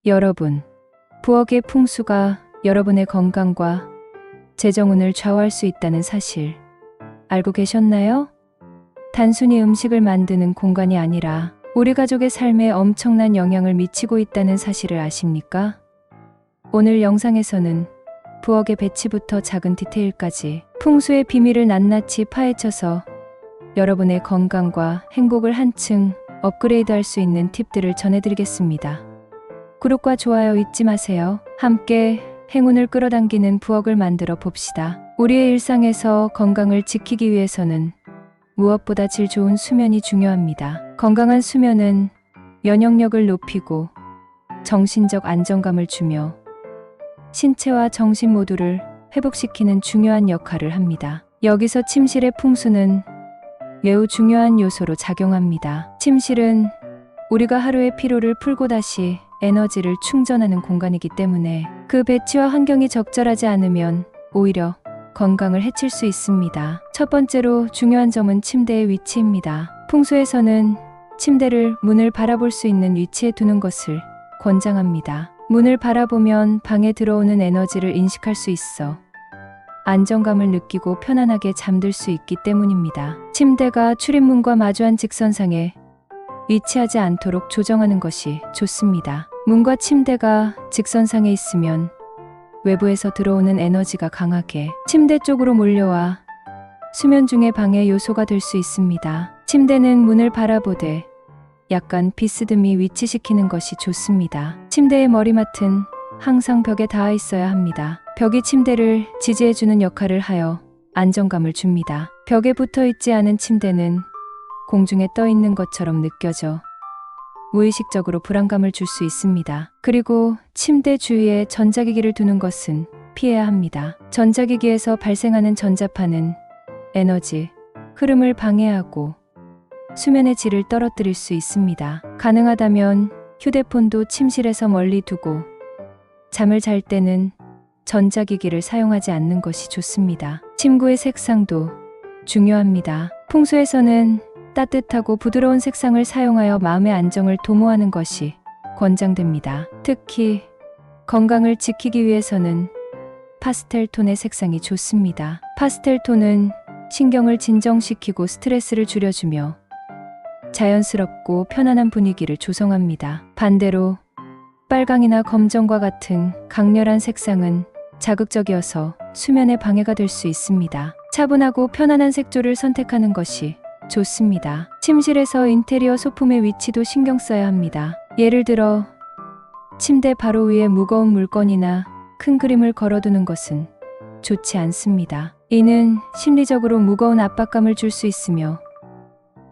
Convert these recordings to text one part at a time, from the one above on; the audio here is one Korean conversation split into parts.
여러분, 부엌의 풍수가 여러분의 건강과 재정운을 좌우할 수 있다는 사실 알고 계셨나요? 단순히 음식을 만드는 공간이 아니라 우리 가족의 삶에 엄청난 영향을 미치고 있다는 사실을 아십니까? 오늘 영상에서는 부엌의 배치부터 작은 디테일까지 풍수의 비밀을 낱낱이 파헤쳐서 여러분의 건강과 행복을 한층 업그레이드할 수 있는 팁들을 전해드리겠습니다. 구독과 좋아요 잊지 마세요. 함께 행운을 끌어당기는 부엌을 만들어 봅시다. 우리의 일상에서 건강을 지키기 위해서는 무엇보다 질 좋은 수면이 중요합니다. 건강한 수면은 면역력을 높이고 정신적 안정감을 주며 신체와 정신 모두를 회복시키는 중요한 역할을 합니다. 여기서 침실의 풍수는 매우 중요한 요소로 작용합니다. 침실은 우리가 하루의 피로를 풀고 다시 에너지를 충전하는 공간이기 때문에 그 배치와 환경이 적절하지 않으면 오히려 건강을 해칠 수 있습니다. 첫 번째로 중요한 점은 침대의 위치입니다. 풍수에서는 침대를 문을 바라볼 수 있는 위치에 두는 것을 권장합니다. 문을 바라보면 방에 들어오는 에너지를 인식할 수 있어 안정감을 느끼고 편안하게 잠들 수 있기 때문입니다. 침대가 출입문과 마주한 직선상에 위치하지 않도록 조정하는 것이 좋습니다. 문과 침대가 직선상에 있으면 외부에서 들어오는 에너지가 강하게 침대 쪽으로 몰려와 수면 중에 방해 요소가 될 수 있습니다. 침대는 문을 바라보되 약간 비스듬히 위치시키는 것이 좋습니다. 침대의 머리맡은 항상 벽에 닿아 있어야 합니다. 벽이 침대를 지지해주는 역할을 하여 안정감을 줍니다. 벽에 붙어 있지 않은 침대는 공중에 떠 있는 것처럼 느껴져 무의식적으로 불안감을 줄 수 있습니다. 그리고 침대 주위에 전자기기를 두는 것은 피해야 합니다. 전자기기에서 발생하는 전자파는 에너지 흐름을 방해하고 수면의 질을 떨어뜨릴 수 있습니다. 가능하다면 휴대폰도 침실에서 멀리 두고 잠을 잘 때는 전자기기를 사용하지 않는 것이 좋습니다. 침구의 색상도 중요합니다. 풍수에서는 따뜻하고 부드러운 색상을 사용하여 마음의 안정을 도모하는 것이 권장됩니다. 특히 건강을 지키기 위해서는 파스텔 톤의 색상이 좋습니다. 파스텔 톤은 신경을 진정시키고 스트레스를 줄여주며 자연스럽고 편안한 분위기를 조성합니다. 반대로 빨강이나 검정과 같은 강렬한 색상은 자극적이어서 수면에 방해가 될 수 있습니다. 차분하고 편안한 색조를 선택하는 것이 좋습니다. 침실에서 인테리어 소품의 위치도 신경 써야 합니다. 예를 들어 침대 바로 위에 무거운 물건이나 큰 그림을 걸어두는 것은 좋지 않습니다. 이는 심리적으로 무거운 압박감을 줄 수 있으며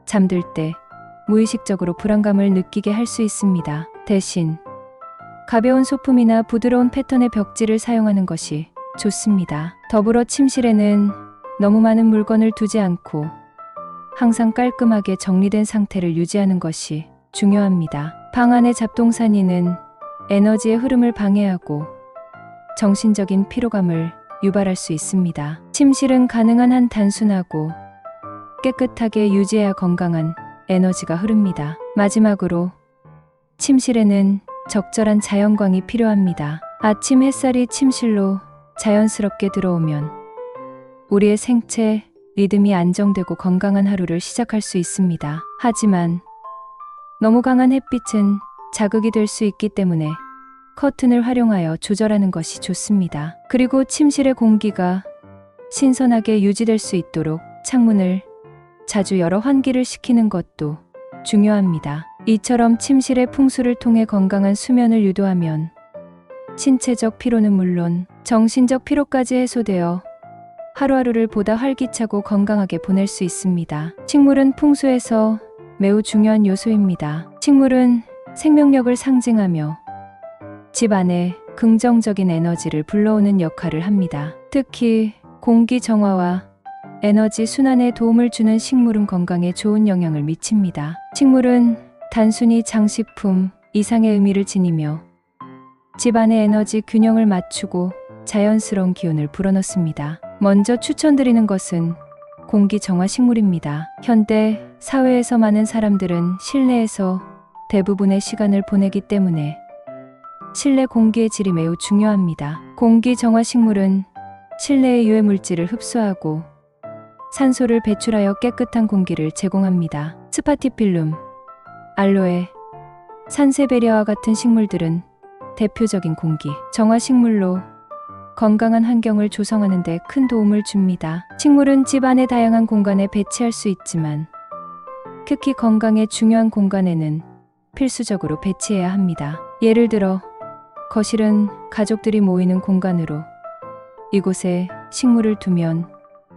잠들 때 무의식적으로 불안감을 느끼게 할 수 있습니다. 대신 가벼운 소품이나 부드러운 패턴의 벽지를 사용하는 것이 좋습니다. 더불어 침실에는 너무 많은 물건을 두지 않고 항상 깔끔하게 정리된 상태를 유지하는 것이 중요합니다. 방 안의 잡동사니는 에너지의 흐름을 방해하고 정신적인 피로감을 유발할 수 있습니다. 침실은 가능한 한 단순하고 깨끗하게 유지해야 건강한 에너지가 흐릅니다. 마지막으로 침실에는 적절한 자연광이 필요합니다. 아침 햇살이 침실로 자연스럽게 들어오면 우리의 생체 리듬이 안정되고 건강한 하루를 시작할 수 있습니다. 하지만 너무 강한 햇빛은 자극이 될 수 있기 때문에 커튼을 활용하여 조절하는 것이 좋습니다. 그리고 침실의 공기가 신선하게 유지될 수 있도록 창문을 자주 열어 환기를 시키는 것도 중요합니다. 이처럼 침실의 풍수를 통해 건강한 수면을 유도하면 신체적 피로는 물론 정신적 피로까지 해소되어 하루하루를 보다 활기차고 건강하게 보낼 수 있습니다. 식물은 풍수에서 매우 중요한 요소입니다. 식물은 생명력을 상징하며 집 안에 긍정적인 에너지를 불러오는 역할을 합니다. 특히 공기 정화와 에너지 순환에 도움을 주는 식물은 건강에 좋은 영향을 미칩니다. 식물은 단순히 장식품 이상의 의미를 지니며 집 안의 에너지 균형을 맞추고 자연스러운 기운을 불어넣습니다. 먼저 추천드리는 것은 공기 정화 식물입니다. 현대 사회에서 많은 사람들은 실내에서 대부분의 시간을 보내기 때문에 실내 공기의 질이 매우 중요합니다. 공기 정화 식물은 실내의 유해 물질을 흡수하고 산소를 배출하여 깨끗한 공기를 제공합니다. 스파티필름, 알로에, 산세베리아와 같은 식물들은 대표적인 공기 정화 식물로 건강한 환경을 조성하는 데 큰 도움을 줍니다. 식물은 집 안의 다양한 공간에 배치할 수 있지만 특히 건강에 중요한 공간에는 필수적으로 배치해야 합니다. 예를 들어 거실은 가족들이 모이는 공간으로 이곳에 식물을 두면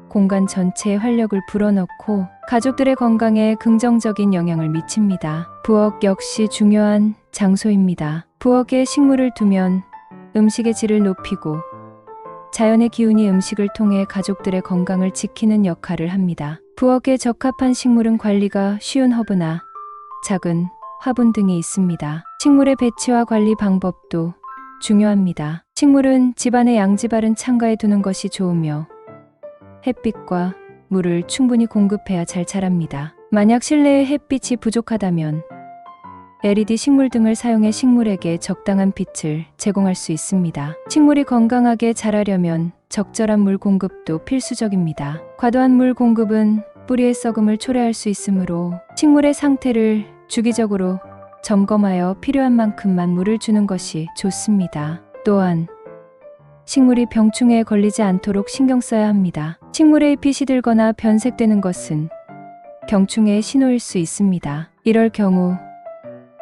공간 전체에 활력을 불어넣고 가족들의 건강에 긍정적인 영향을 미칩니다. 부엌 역시 중요한 장소입니다. 부엌에 식물을 두면 음식의 질을 높이고 자연의 기운이 음식을 통해 가족들의 건강을 지키는 역할을 합니다. 부엌에 적합한 식물은 관리가 쉬운 허브나 작은 화분 등이 있습니다. 식물의 배치와 관리 방법도 중요합니다. 식물은 집안의 양지 바른 창가에 두는 것이 좋으며 햇빛과 물을 충분히 공급해야 잘 자랍니다. 만약 실내에 햇빛이 부족하다면 LED 식물 등을 사용해 식물에게 적당한 빛을 제공할 수 있습니다. 식물이 건강하게 자라려면 적절한 물 공급도 필수적입니다. 과도한 물 공급은 뿌리의 썩음을 초래할 수 있으므로 식물의 상태를 주기적으로 점검하여 필요한 만큼만 물을 주는 것이 좋습니다. 또한 식물이 병충해에 걸리지 않도록 신경 써야 합니다. 식물의 잎이 시들거나 변색되는 것은 병충해의 신호일 수 있습니다. 이럴 경우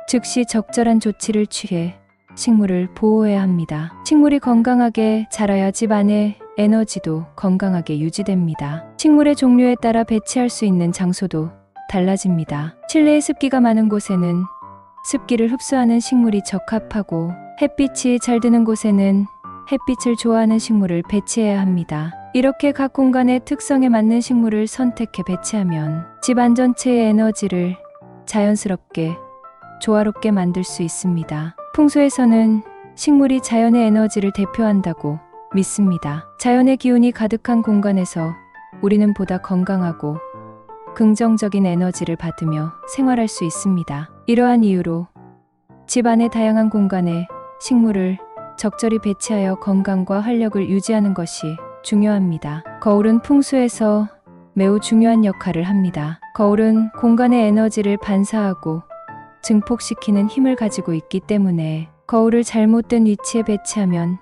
즉시 적절한 조치를 취해 식물을 보호해야 합니다. 식물이 건강하게 자라야 집 안의 에너지도 건강하게 유지됩니다. 식물의 종류에 따라 배치할 수 있는 장소도 달라집니다. 실내에 습기가 많은 곳에는 습기를 흡수하는 식물이 적합하고 햇빛이 잘 드는 곳에는 햇빛을 좋아하는 식물을 배치해야 합니다. 이렇게 각 공간의 특성에 맞는 식물을 선택해 배치하면 집안 전체의 에너지를 자연스럽게 조화롭게 만들 수 있습니다. 풍수에서는 식물이 자연의 에너지를 대표한다고 믿습니다. 자연의 기운이 가득한 공간에서 우리는 보다 건강하고 긍정적인 에너지를 받으며 생활할 수 있습니다. 이러한 이유로 집안의 다양한 공간에 식물을 적절히 배치하여 건강과 활력을 유지하는 것이 중요합니다. 거울은 풍수에서 매우 중요한 역할을 합니다. 거울은 공간의 에너지를 반사하고 증폭시키는 힘을 가지고 있기 때문에 거울을 잘못된 위치에 배치하면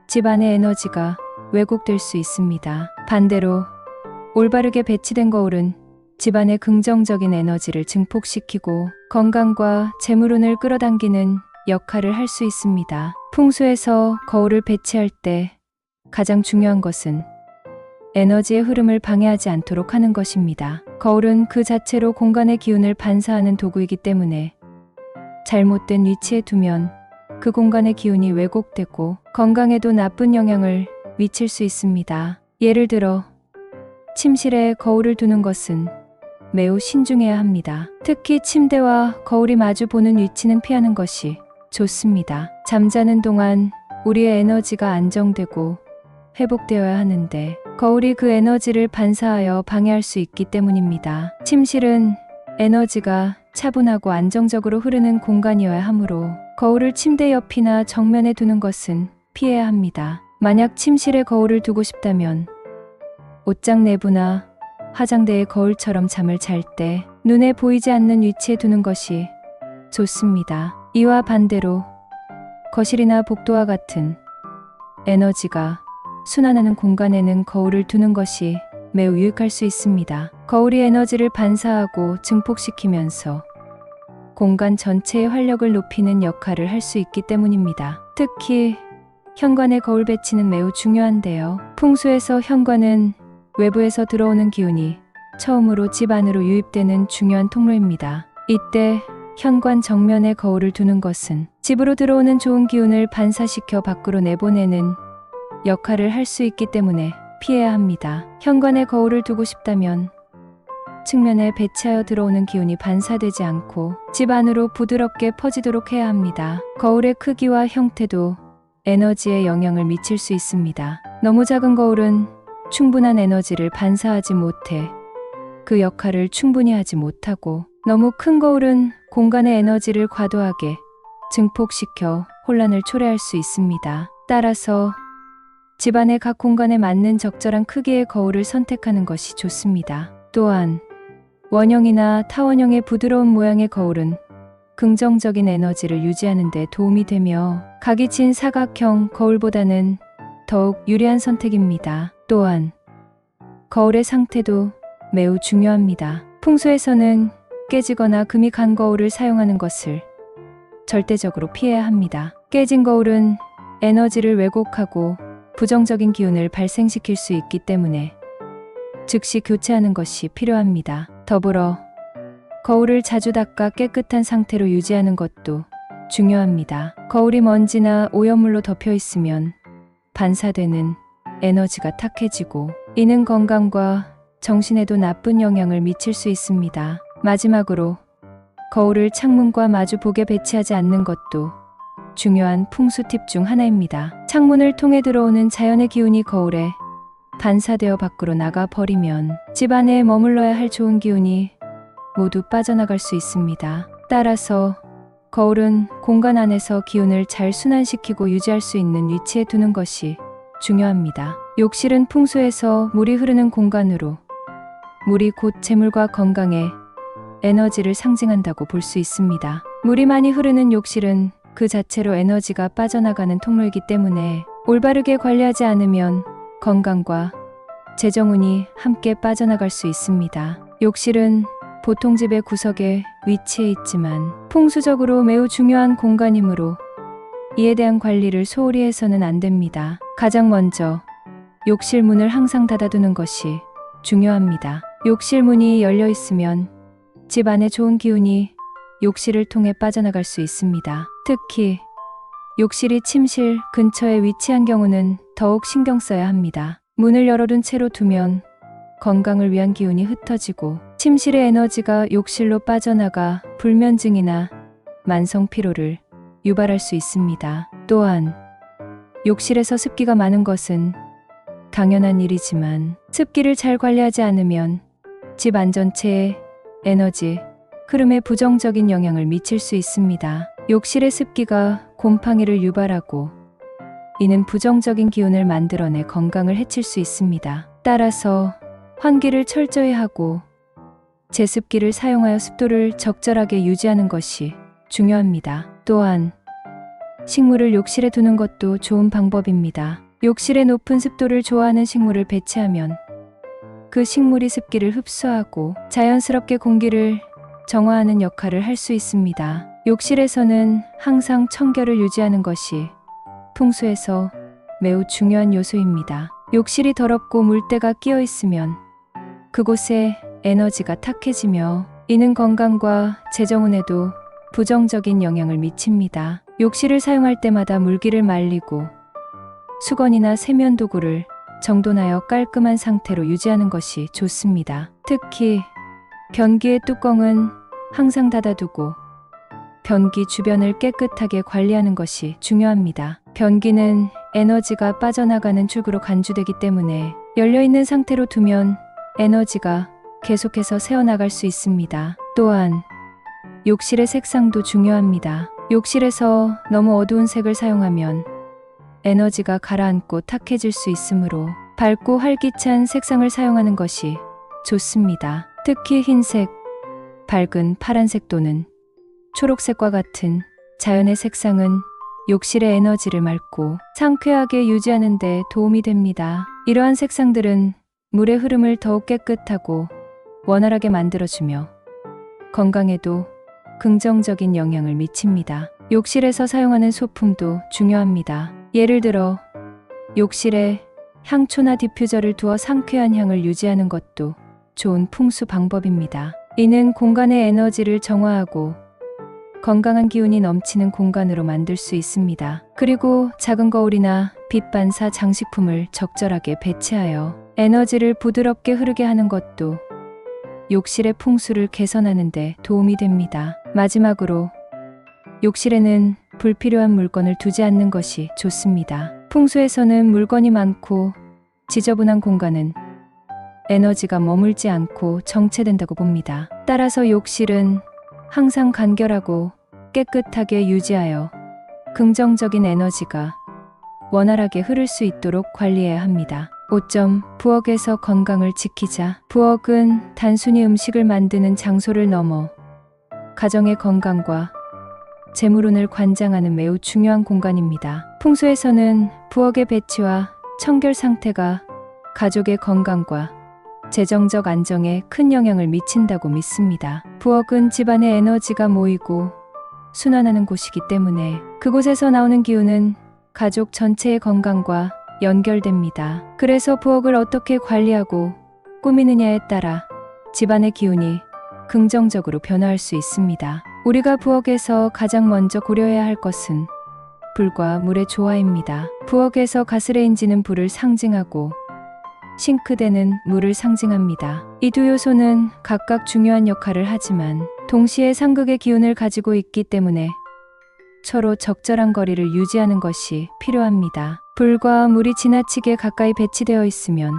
집안의 에너지가 왜곡될 수 있습니다. 반대로 올바르게 배치된 거울은 집안의 긍정적인 에너지를 증폭시키고 건강과 재물운을 끌어당기는 역할을 할 수 있습니다. 풍수에서 거울을 배치할 때 가장 중요한 것은 에너지의 흐름을 방해하지 않도록 하는 것입니다. 거울은 그 자체로 공간의 기운을 반사하는 도구이기 때문에 잘못된 위치에 두면 그 공간의 기운이 왜곡되고 건강에도 나쁜 영향을 미칠 수 있습니다. 예를 들어 침실에 거울을 두는 것은 매우 신중해야 합니다. 특히 침대와 거울이 마주 보는 위치는 피하는 것이 좋습니다. 잠자는 동안 우리의 에너지가 안정되고 회복되어야 하는데 거울이 그 에너지를 반사하여 방해할 수 있기 때문입니다. 침실은 에너지가 차분하고 안정적으로 흐르는 공간이어야 하므로 거울을 침대 옆이나 정면에 두는 것은 피해야 합니다. 만약 침실에 거울을 두고 싶다면 옷장 내부나 화장대의 거울처럼 잠을 잘 때 눈에 보이지 않는 위치에 두는 것이 좋습니다. 이와 반대로 거실이나 복도와 같은 에너지가 순환하는 공간에는 거울을 두는 것이 매우 유익할 수 있습니다. 거울이 에너지를 반사하고 증폭시키면서 공간 전체의 활력을 높이는 역할을 할 수 있기 때문입니다. 특히 현관의 거울 배치는 매우 중요한데요. 풍수에서 현관은 외부에서 들어오는 기운이 처음으로 집 안으로 유입되는 중요한 통로입니다. 이때 현관 정면에 거울을 두는 것은 집으로 들어오는 좋은 기운을 반사시켜 밖으로 내보내는 역할을 할 수 있기 때문에 피해야 합니다. 현관에 거울을 두고 싶다면 측면에 배치하여 들어오는 기운이 반사되지 않고 집 안으로 부드럽게 퍼지도록 해야 합니다. 거울의 크기와 형태도 에너지에 영향을 미칠 수 있습니다. 너무 작은 거울은 충분한 에너지를 반사하지 못해 그 역할을 충분히 하지 못하고 너무 큰 거울은 공간의 에너지를 과도하게 증폭시켜 혼란을 초래할 수 있습니다. 따라서 집안의 각 공간에 맞는 적절한 크기의 거울을 선택하는 것이 좋습니다. 또한 원형이나 타원형의 부드러운 모양의 거울은 긍정적인 에너지를 유지하는 데 도움이 되며 각이 진 사각형 거울보다는 더욱 유리한 선택입니다. 또한 거울의 상태도 매우 중요합니다. 풍수에서는 깨지거나 금이 간 거울을 사용하는 것을 절대적으로 피해야 합니다. 깨진 거울은 에너지를 왜곡하고 부정적인 기운을 발생시킬 수 있기 때문에 즉시 교체하는 것이 필요합니다. 더불어 거울을 자주 닦아 깨끗한 상태로 유지하는 것도 중요합니다. 거울이 먼지나 오염물로 덮여 있으면 반사되는 에너지가 탁해지고 이는 건강과 정신에도 나쁜 영향을 미칠 수 있습니다. 마지막으로 거울을 창문과 마주 보게 배치하지 않는 것도 중요한 풍수 팁 중 하나입니다. 창문을 통해 들어오는 자연의 기운이 거울에 반사되어 밖으로 나가 버리면 집 안에 머물러야 할 좋은 기운이 모두 빠져나갈 수 있습니다. 따라서 거울은 공간 안에서 기운을 잘 순환시키고 유지할 수 있는 위치에 두는 것이 중요합니다. 욕실은 풍수에서 물이 흐르는 공간으로 물이 곧 재물과 건강에 에너지를 상징한다고 볼 수 있습니다. 물이 많이 흐르는 욕실은 그 자체로 에너지가 빠져나가는 통로이기 때문에 올바르게 관리하지 않으면 건강과 재정운이 함께 빠져나갈 수 있습니다. 욕실은 보통 집의 구석에 위치해 있지만 풍수적으로 매우 중요한 공간이므로 이에 대한 관리를 소홀히 해서는 안 됩니다. 가장 먼저 욕실 문을 항상 닫아두는 것이 중요합니다. 욕실 문이 열려 있으면 집 안에 좋은 기운이 욕실을 통해 빠져나갈 수 있습니다. 특히 욕실이 침실 근처에 위치한 경우는 더욱 신경 써야 합니다. 문을 열어둔 채로 두면 건강을 위한 기운이 흩어지고 침실의 에너지가 욕실로 빠져나가 불면증이나 만성 피로를 유발할 수 있습니다. 또한 욕실에서 습기가 많은 것은 당연한 일이지만 습기를 잘 관리하지 않으면 집 안 전체에 에너지 흐름에 부정적인 영향을 미칠 수 있습니다. 욕실의 습기가 곰팡이를 유발하고 이는 부정적인 기운을 만들어내 건강을 해칠 수 있습니다. 따라서 환기를 철저히 하고 제습기를 사용하여 습도를 적절하게 유지하는 것이 중요합니다. 또한 식물을 욕실에 두는 것도 좋은 방법입니다. 욕실에 높은 습도를 좋아하는 식물을 배치하면 그 식물이 습기를 흡수하고 자연스럽게 공기를 정화하는 역할을 할 수 있습니다. 욕실에서는 항상 청결을 유지하는 것이 풍수에서 매우 중요한 요소입니다. 욕실이 더럽고 물때가 끼어 있으면 그곳에 에너지가 탁해지며 이는 건강과 재정운에도 부정적인 영향을 미칩니다. 욕실을 사용할 때마다 물기를 말리고 수건이나 세면 도구를 정돈하여 깔끔한 상태로 유지하는 것이 좋습니다. 특히 변기의 뚜껑은 항상 닫아두고 변기 주변을 깨끗하게 관리하는 것이 중요합니다. 변기는 에너지가 빠져나가는 출구로 간주되기 때문에 열려있는 상태로 두면 에너지가 계속해서 새어나갈 수 있습니다. 또한 욕실의 색상도 중요합니다. 욕실에서 너무 어두운 색을 사용하면 에너지가 가라앉고 탁해질 수 있으므로 밝고 활기찬 색상을 사용하는 것이 좋습니다. 특히 흰색, 밝은 파란색 또는 초록색과 같은 자연의 색상은 욕실의 에너지를 맑고 상쾌하게 유지하는 데 도움이 됩니다. 이러한 색상들은 물의 흐름을 더욱 깨끗하고 원활하게 만들어주며 건강에도 긍정적인 영향을 미칩니다. 욕실에서 사용하는 소품도 중요합니다. 예를 들어 욕실에 향초나 디퓨저를 두어 상쾌한 향을 유지하는 것도 좋은 풍수 방법입니다. 이는 공간의 에너지를 정화하고 건강한 기운이 넘치는 공간으로 만들 수 있습니다. 그리고 작은 거울이나 빛 반사 장식품을 적절하게 배치하여 에너지를 부드럽게 흐르게 하는 것도 욕실의 풍수를 개선하는 데 도움이 됩니다. 마지막으로 욕실에는 불필요한 물건을 두지 않는 것이 좋습니다. 풍수에서는 물건이 많고 지저분한 공간은 에너지가 머물지 않고 정체된다고 봅니다. 따라서 욕실은 항상 간결하고 깨끗하게 유지하여 긍정적인 에너지가 원활하게 흐를 수 있도록 관리해야 합니다. 5점. 부엌에서 건강을 지키자. 부엌은 단순히 음식을 만드는 장소를 넘어 가정의 건강과 재물운을 관장하는 매우 중요한 공간입니다. 풍수에서는 부엌의 배치와 청결 상태가 가족의 건강과 재정적 안정에 큰 영향을 미친다고 믿습니다. 부엌은 집안의 에너지가 모이고 순환하는 곳이기 때문에 그곳에서 나오는 기운은 가족 전체의 건강과 연결됩니다. 그래서 부엌을 어떻게 관리하고 꾸미느냐에 따라 집안의 기운이 긍정적으로 변화할 수 있습니다. 우리가 부엌에서 가장 먼저 고려해야 할 것은 불과 물의 조화입니다. 부엌에서 가스레인지는 불을 상징하고 싱크대는 물을 상징합니다. 이 두 요소는 각각 중요한 역할을 하지만 동시에 상극의 기운을 가지고 있기 때문에 서로 적절한 거리를 유지하는 것이 필요합니다. 불과 물이 지나치게 가까이 배치되어 있으면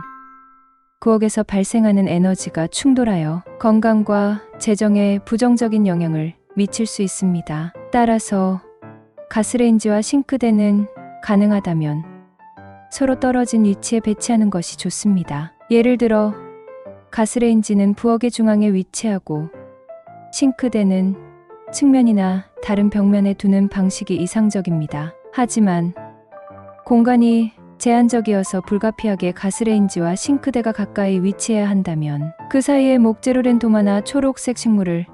부엌에서 발생하는 에너지가 충돌하여 건강과 재정에 부정적인 영향을 미칠 수 있습니다. 따라서 가스레인지와 싱크대는 가능하다면 서로 떨어진 위치에 배치하는 것이 좋습니다. 예를 들어 가스레인지는 부엌의 중앙에 위치하고 싱크대는 측면이나 다른 벽면에 두는 방식이 이상적입니다. 하지만 공간이 제한적이어서 불가피하게 가스레인지와 싱크대가 가까이 위치해야 한다면 그 사이에 목재로 된 도마나 초록색 식물을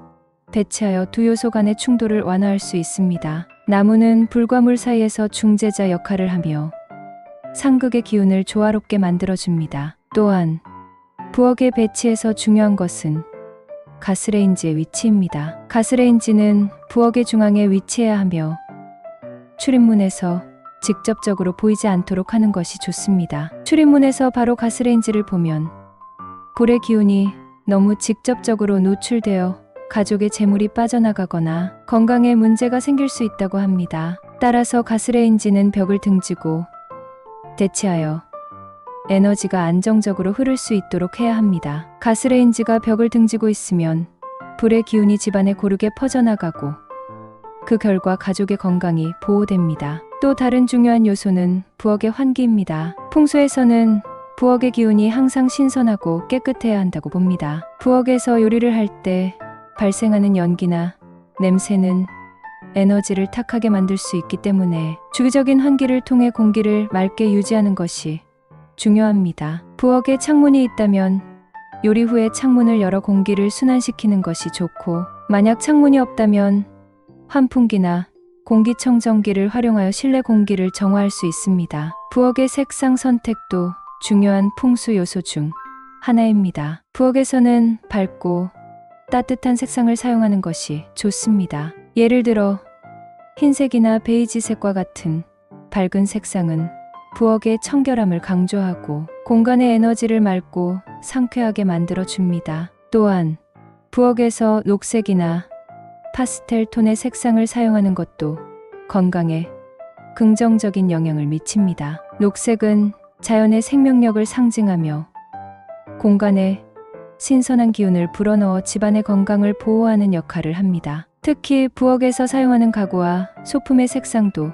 배치하여 두 요소 간의 충돌을 완화할 수 있습니다. 나무는 불과 물 사이에서 중재자 역할을 하며 상극의 기운을 조화롭게 만들어줍니다. 또한 부엌의 배치에서 중요한 것은 가스레인지의 위치입니다. 가스레인지는 부엌의 중앙에 위치해야 하며 출입문에서 직접적으로 보이지 않도록 하는 것이 좋습니다. 출입문에서 바로 가스레인지를 보면 불의 기운이 너무 직접적으로 노출되어 가족의 재물이 빠져나가거나 건강에 문제가 생길 수 있다고 합니다. 따라서 가스레인지는 벽을 등지고 대체하여 에너지가 안정적으로 흐를 수 있도록 해야 합니다. 가스레인지가 벽을 등지고 있으면 불의 기운이 집안에 고르게 퍼져나가고 그 결과 가족의 건강이 보호됩니다. 또 다른 중요한 요소는 부엌의 환기입니다. 풍수에서는 부엌의 기운이 항상 신선하고 깨끗해야 한다고 봅니다. 부엌에서 요리를 할 때 발생하는 연기나 냄새는 에너지를 탁하게 만들 수 있기 때문에 주기적인 환기를 통해 공기를 맑게 유지하는 것이 중요합니다. 부엌에 창문이 있다면 요리 후에 창문을 열어 공기를 순환시키는 것이 좋고, 만약 창문이 없다면 환풍기나 공기청정기를 활용하여 실내 공기를 정화할 수 있습니다. 부엌의 색상 선택도 중요한 풍수 요소 중 하나입니다. 부엌에서는 밝고 따뜻한 색상을 사용하는 것이 좋습니다. 예를 들어 흰색이나 베이지색과 같은 밝은 색상은 부엌의 청결함을 강조하고 공간의 에너지를 맑고 상쾌하게 만들어 줍니다. 또한 부엌에서 녹색이나 파스텔 톤의 색상을 사용하는 것도 건강에 긍정적인 영향을 미칩니다. 녹색은 자연의 생명력을 상징하며 공간에 신선한 기운을 불어넣어 집안의 건강을 보호하는 역할을 합니다. 특히 부엌에서 사용하는 가구와 소품의 색상도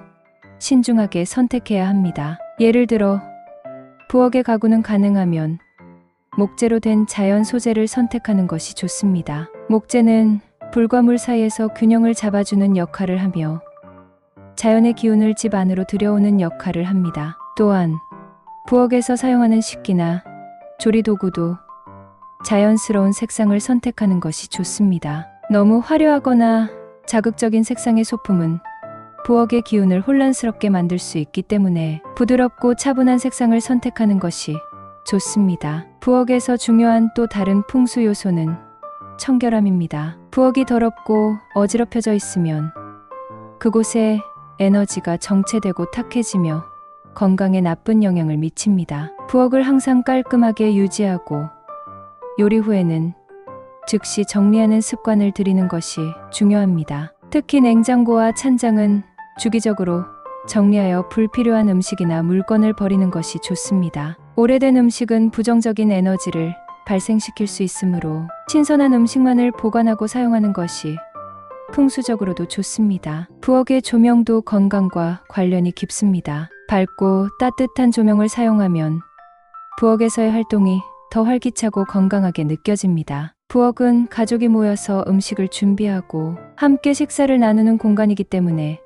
신중하게 선택해야 합니다. 예를 들어 부엌의 가구는 가능하면 목재로 된 자연 소재를 선택하는 것이 좋습니다. 목재는 불과 물 사이에서 균형을 잡아주는 역할을 하며 자연의 기운을 집 안으로 들여오는 역할을 합니다. 또한 부엌에서 사용하는 식기나 조리도구도 자연스러운 색상을 선택하는 것이 좋습니다. 너무 화려하거나 자극적인 색상의 소품은 부엌의 기운을 혼란스럽게 만들 수 있기 때문에 부드럽고 차분한 색상을 선택하는 것이 좋습니다. 부엌에서 중요한 또 다른 풍수 요소는 청결함입니다. 부엌이 더럽고 어지럽혀져 있으면 그곳에 에너지가 정체되고 탁해지며 건강에 나쁜 영향을 미칩니다. 부엌을 항상 깔끔하게 유지하고 요리 후에는 즉시 정리하는 습관을 들이는 것이 중요합니다. 특히 냉장고와 찬장은 주기적으로 정리하여 불필요한 음식이나 물건을 버리는 것이 좋습니다. 오래된 음식은 부정적인 에너지를 발생시킬 수 있으므로 신선한 음식만을 보관하고 사용하는 것이 풍수적으로도 좋습니다. 부엌의 조명도 건강과 관련이 깊습니다. 밝고 따뜻한 조명을 사용하면 부엌에서의 활동이 더 활기차고 건강하게 느껴집니다. 부엌은 가족이 모여서 음식을 준비하고 함께 식사를 나누는 공간이기 때문에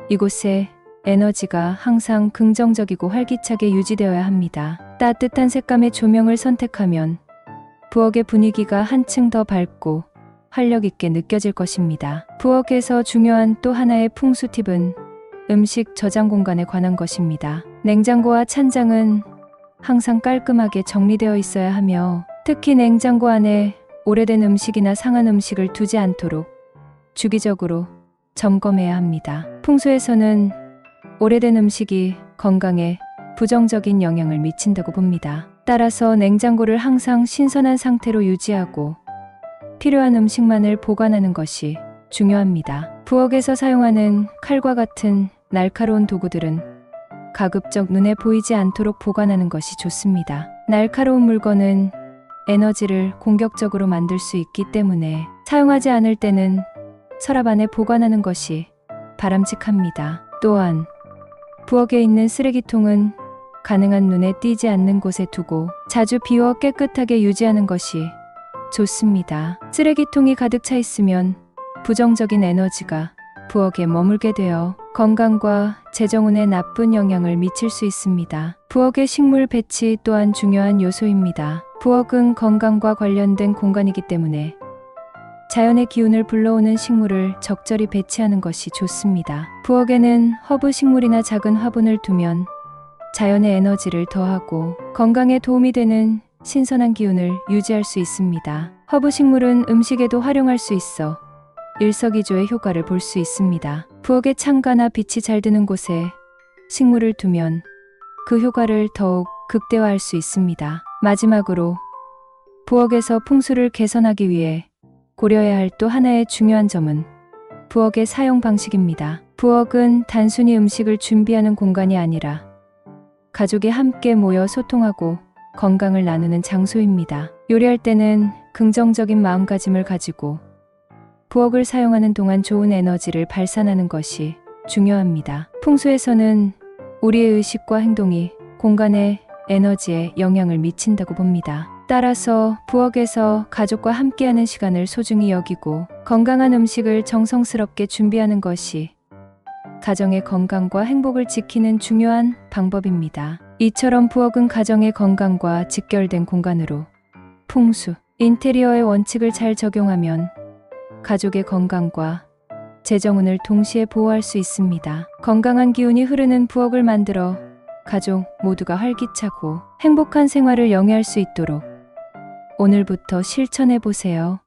이곳에 에너지가 항상 긍정적이고 활기차게 유지되어야 합니다. 따뜻한 색감의 조명을 선택하면 부엌의 분위기가 한층 더 밝고 활력 있게 느껴질 것입니다. 부엌에서 중요한 또 하나의 풍수 팁은 음식 저장 공간에 관한 것입니다. 냉장고와 찬장은 항상 깔끔하게 정리되어 있어야 하며 특히 냉장고 안에 오래된 음식이나 상한 음식을 두지 않도록 주기적으로 점검해야 합니다. 풍수에서는 오래된 음식이 건강에 부정적인 영향을 미친다고 봅니다. 따라서 냉장고를 항상 신선한 상태로 유지하고 필요한 음식만을 보관하는 것이 중요합니다. 부엌에서 사용하는 칼과 같은 날카로운 도구들은 가급적 눈에 보이지 않도록 보관하는 것이 좋습니다. 날카로운 물건은 에너지를 공격적으로 만들 수 있기 때문에 사용하지 않을 때는 서랍 안에 보관하는 것이 바람직합니다. 또한 부엌에 있는 쓰레기통은 가능한 눈에 띄지 않는 곳에 두고 자주 비워 깨끗하게 유지하는 것이 좋습니다. 쓰레기통이 가득 차 있으면 부정적인 에너지가 부엌에 머물게 되어 건강과 재정운에 나쁜 영향을 미칠 수 있습니다. 부엌의 식물 배치 또한 중요한 요소입니다. 부엌은 건강과 관련된 공간이기 때문에 자연의 기운을 불러오는 식물을 적절히 배치하는 것이 좋습니다. 부엌에는 허브 식물이나 작은 화분을 두면 자연의 에너지를 더하고 건강에 도움이 되는 신선한 기운을 유지할 수 있습니다. 허브 식물은 음식에도 활용할 수 있어 일석이조의 효과를 볼 수 있습니다. 부엌의 창가나 빛이 잘 드는 곳에 식물을 두면 그 효과를 더욱 극대화할 수 있습니다. 마지막으로 부엌에서 풍수를 개선하기 위해 고려해야 할 또 하나의 중요한 점은 부엌의 사용 방식입니다. 부엌은 단순히 음식을 준비하는 공간이 아니라 가족이 함께 모여 소통하고 건강을 나누는 장소입니다. 요리할 때는 긍정적인 마음가짐을 가지고 부엌을 사용하는 동안 좋은 에너지를 발산하는 것이 중요합니다. 풍수에서는 우리의 의식과 행동이 공간의 에너지에 영향을 미친다고 봅니다. 따라서 부엌에서 가족과 함께하는 시간을 소중히 여기고 건강한 음식을 정성스럽게 준비하는 것이 가정의 건강과 행복을 지키는 중요한 방법입니다. 이처럼 부엌은 가정의 건강과 직결된 공간으로 풍수, 인테리어의 원칙을 잘 적용하면 가족의 건강과 재정운을 동시에 보호할 수 있습니다. 건강한 기운이 흐르는 부엌을 만들어 가족 모두가 활기차고 행복한 생활을 영위할 수 있도록 오늘부터 실천해 보세요.